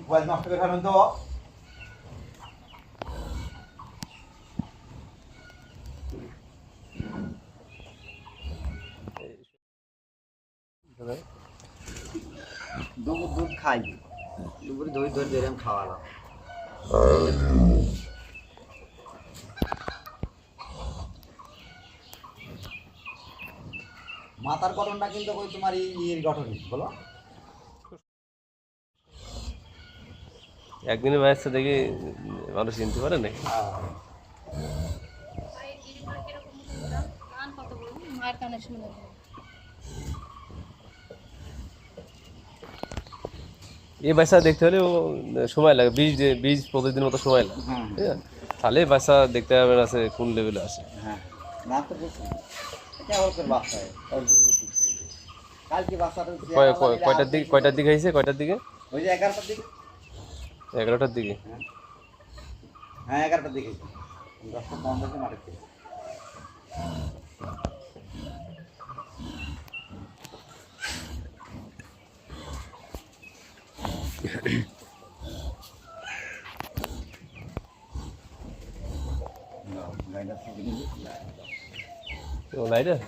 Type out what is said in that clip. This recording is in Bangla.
ওয়াজ নষ্ট করে ফেলবেন তো। দুধ খাই, দুপুরে দই ধরে ধরে আমি খাওয়ালাম। মাথার গঠনটা কিন্তু ওই তোমার ইয়ের গঠনই বলো। একদিনের ম্যাচটা দেখে মানুষ চিনতে পারে নাকি? এই বাচ্চা দেখতে হলে সময় লাগে, বীজ প্রতিদিন মতো সময় লাগে, ঠিক আছে? তাহলে বাচ্চা দেখতে হবে আছে কোন লেভেলে আছে। হ্যাঁ না তো বলছি এটা ওর বাচ্চা কালকে বাচ্চাটা কয়টার দিকে হয়েছে? কয়টার দিকে? ওই যে 11টার দিকে। 11টার দিকে। হ্যাঁ 11টার দিকে, 10টা 15 মাঠে থেকে। লাইটার